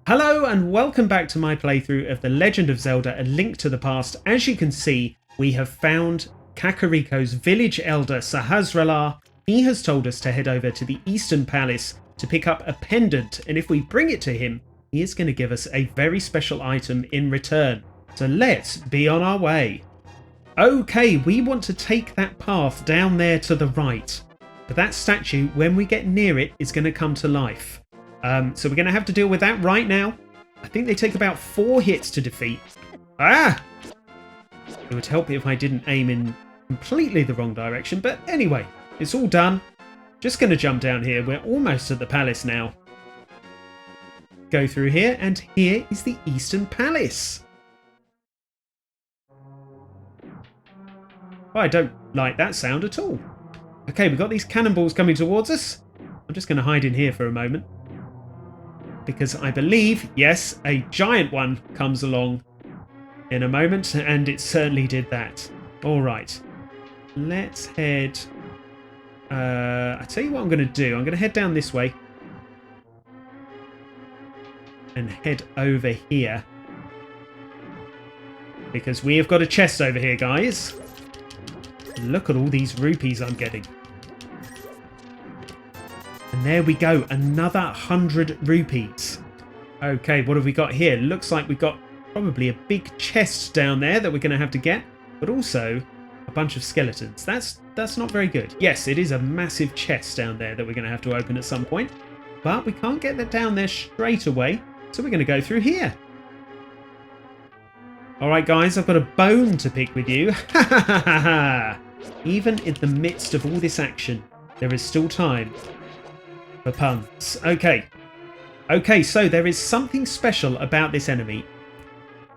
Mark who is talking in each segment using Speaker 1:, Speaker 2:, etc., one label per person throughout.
Speaker 1: Hello and welcome back to my playthrough of The Legend of Zelda: A Link to the Past. As you can see, we have found Kakariko's village elder Sahasrahla. He has told us to head over to the Eastern Palace to pick up a pendant, and if we bring it to him, he is going to give us a very special item in return. So let's be on our way. Okay, we want to take that path down there to the right. But that statue, when we get near it, is going to come to life. So we're going to have to deal with that right now. I think they take about 4 hits to defeat. Ah! It would help if I didn't aim in completely the wrong direction. But anyway, it's all done. Just going to jump down here. We're almost at the palace now. Go through here, and here is the Eastern Palace. Oh, I don't like that sound at all. Okay, we've got these cannonballs coming towards us. I'm just going to hide in here for a moment. Because I believe, yes, a giant one comes along in a moment, and it certainly did that. Alright, let's head... I tell you what I'm going to do. I'm going to head down this way. And head over here. Because we have got a chest over here, guys. Look at all these rupees I'm getting. And there we go, another 100 rupees. Okay, what have we got here? Looks like we've got probably a big chest down there that we're going to have to get, but also a bunch of skeletons. That's not very good. Yes, it is a massive chest down there that we're going to have to open at some point, but we can't get that down there straight away, so we're going to go through here. Alright guys, I've got a bone to pick with you. Ha ha ha ha ha! Even in the midst of all this action, there is still time for puns. Okay, so there is something special about this enemy.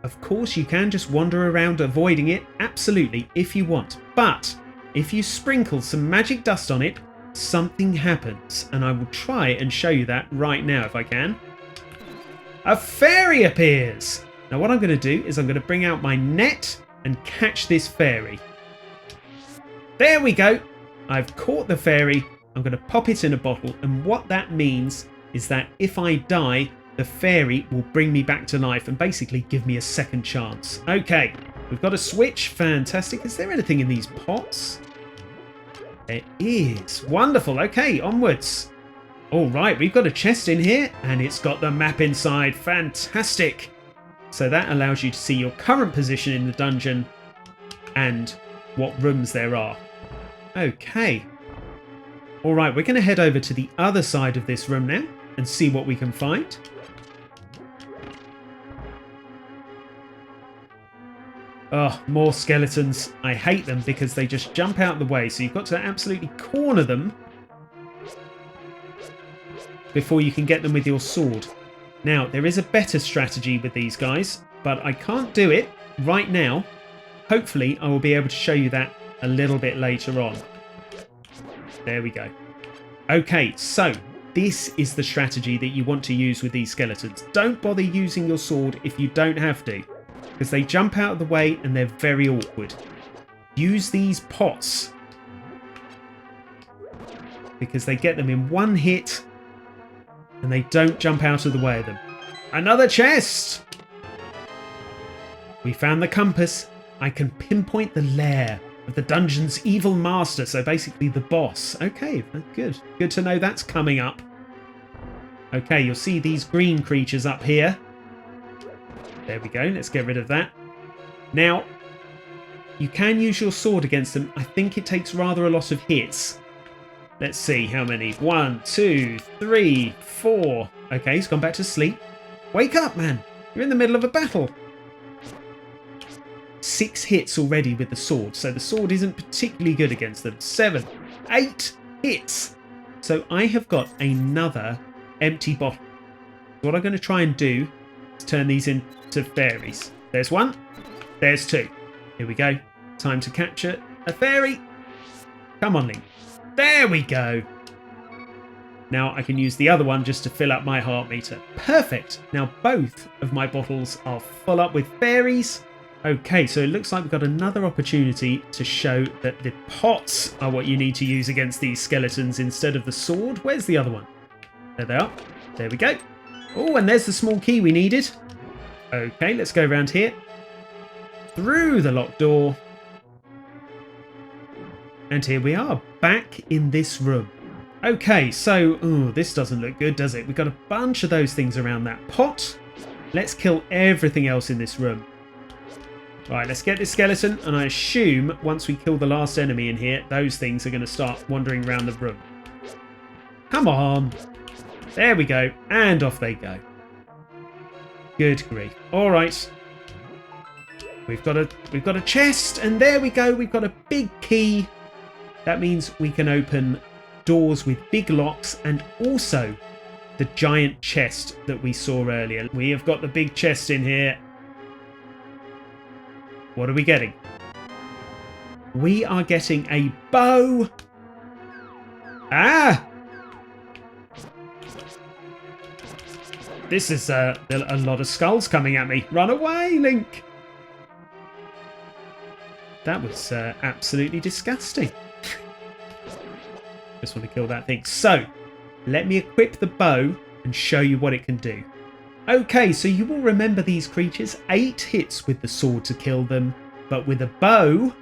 Speaker 1: Of course, you can just wander around avoiding it, absolutely, if you want. But if you sprinkle some magic dust on it, something happens. And I will try and show you that right now if I can. A fairy appears! Now what I'm going to do is I'm going to bring out my net and catch this fairy. There we go! I've caught the fairy. I'm going to pop it in a bottle, and what that means is that if I die, the fairy will bring me back to life and basically give me a second chance. Okay, we've got a switch. Fantastic. Is there anything in these pots? There is. Wonderful. Okay, onwards. All right, we've got a chest in here, and it's got the map inside. Fantastic. So that allows you to see your current position in the dungeon and what rooms there are. Okay. Alright, we're going to head over to the other side of this room now and see what we can find. Oh, more skeletons. I hate them because they just jump out of the way, so you've got to absolutely corner them before you can get them with your sword. Now, there is a better strategy with these guys, but I can't do it right now. Hopefully, I will be able to show you that a little bit later on. There we go. Okay, so this is the strategy that you want to use with these skeletons. Don't bother using your sword if you don't have to, because they jump out of the way and they're very awkward. Use these pots, because they get them in one hit and they don't jump out of the way of them. Another chest! We found the compass. I can pinpoint the lair of the dungeon's evil master, so basically the boss. Okay, good. Good to know that's coming up. Okay, you'll see these green creatures up here. There we go, let's get rid of that. Now, you can use your sword against them. I think it takes rather a lot of hits. Let's see, how many? 1, 2, 3, 4. Okay, he's gone back to sleep. Wake up, man! You're in the middle of a battle. 6 hits already with the sword, so the sword isn't particularly good against them. 7, 8 hits. So I have got another empty bottle. What I'm going to try and do is turn these into fairies. There's one. There's 2. Here we go. Time to capture a fairy. Come on, Link. There we go. Now I can use the other one just to fill up my heart meter. Perfect. Now both of my bottles are full up with fairies. Okay, so it looks like we've got another opportunity to show that the pots are what you need to use against these skeletons instead of the sword. Where's the other one? There they are. There we go. Oh, and there's the small key we needed. Okay, let's go around here. Through the locked door. And here we are, back in this room. Okay, so, this doesn't look good, does it? We've got a bunch of those things around that pot. Let's kill everything else in this room. Right, let's get this skeleton, and I assume once we kill the last enemy in here, those things are going to start wandering around the room. Come on. There we go, and off they go. Good grief. All right. We've got a chest, and there we go. We've got a big key. That means we can open doors with big locks, and also the giant chest that we saw earlier. We have got the big chest in here. What are we getting? We are getting a bow. Ah! This is a lot of skulls coming at me. Run away, Link! That was absolutely disgusting. Just want to kill that thing. So, let me equip the bow and show you what it can do. Okay, so you will remember these creatures. 8 hits with the sword to kill them, but with a bow,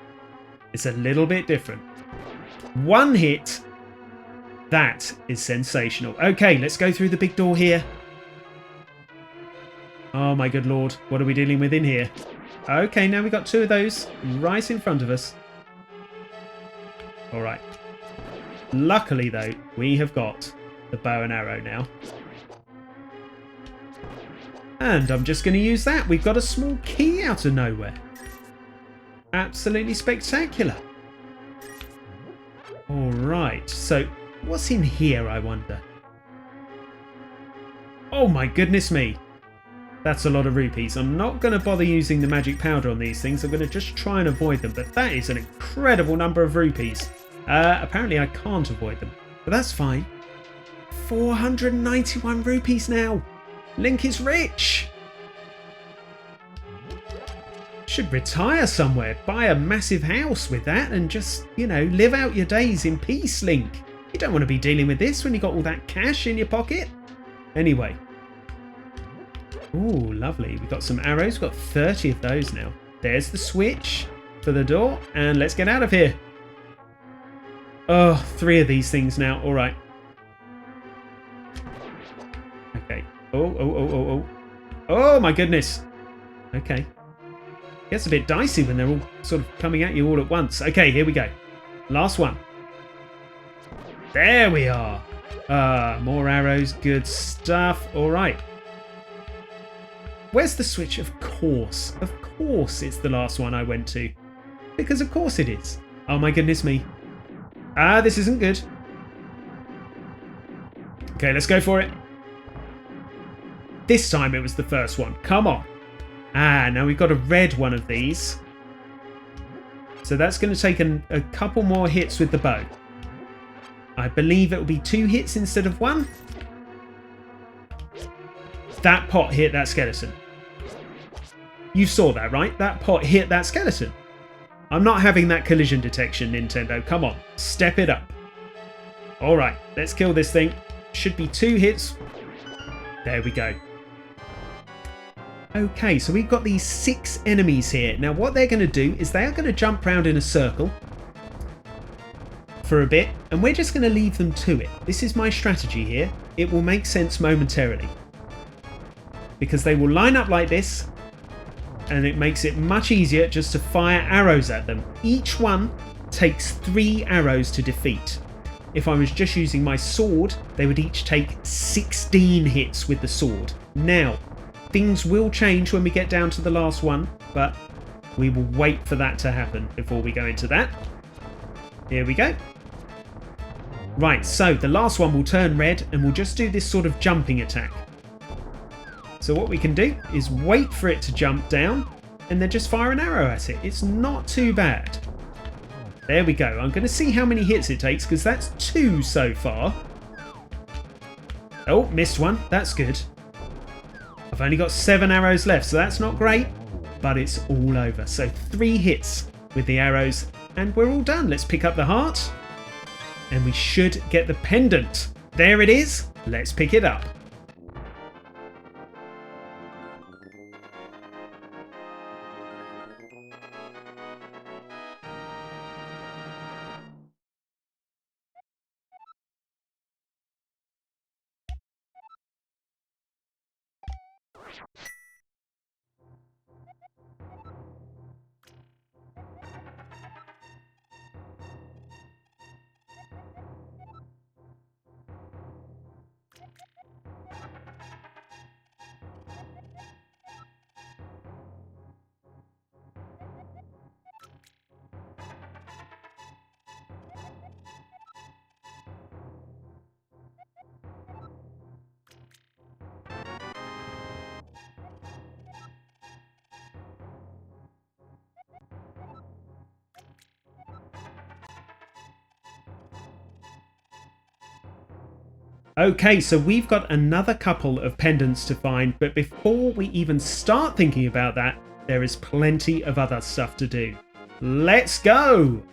Speaker 1: it's a little bit different. 1 hit, that is sensational. Okay, let's go through the big door here. Oh my good lord, what are we dealing with in here? Okay, now we've got 2 of those right in front of us. All right. Luckily, though, we have got the bow and arrow now. And I'm just going to use that. We've got a small key out of nowhere. Absolutely spectacular. All right, so what's in here, I wonder? Oh my goodness me. That's a lot of rupees. I'm not going to bother using the magic powder on these things. I'm going to just try and avoid them. But that is an incredible number of rupees. Apparently I can't avoid them. But that's fine. 491 rupees now. Link is rich. Should retire somewhere. Buy a massive house with that and just, you know, live out your days in peace, Link. You don't want to be dealing with this when you got all that cash in your pocket. Anyway. Ooh, lovely. We've got some arrows. We've got 30 of those now. There's the switch for the door. And let's get out of here. Oh, 3 of these things now. All right. Okay. Oh. Oh, my goodness. Okay. Gets a bit dicey when they're all sort of coming at you all at once. Okay, here we go. Last one. There we are. More arrows. Good stuff. All right. Where's the switch? Of course. Of course it's the last one I went to. Because of course it is. Oh my goodness me. This isn't good. Okay, let's go for it. This time it was the first one. Come on. Now we've got a red one of these. So that's going to take a couple more hits with the bow. I believe it will be 2 hits instead of 1. That pot hit that skeleton. You saw that, right? That pot hit that skeleton. I'm not having that collision detection, Nintendo. Come on, step it up. All right, let's kill this thing. Should be 2 hits. There we go. Okay, so we've got these 6 enemies here. Now what they're going to do is they are going to jump round in a circle for a bit, and we're just going to leave them to it. This is my strategy here. It will make sense momentarily. Because they will line up like this, and it makes it much easier just to fire arrows at them. Each one takes 3 arrows to defeat. If I was just using my sword, they would each take 16 hits with the sword. Now, things will change when we get down to the last one, but we will wait for that to happen before we go into that. Here we go. Right, so the last one will turn red, and we'll just do this sort of jumping attack. So what we can do is wait for it to jump down and then just fire an arrow at it. It's not too bad. There we go. I'm going to see how many hits it takes because that's 2 so far. Oh, missed one. That's good. I've only got 7 arrows left, so that's not great, but it's all over. So 3 hits with the arrows and we're all done. Let's pick up the heart and we should get the pendant. There it is. Let's pick it up. Okay, so we've got another couple of pendants to find, but before we even start thinking about that, there is plenty of other stuff to do. Let's go!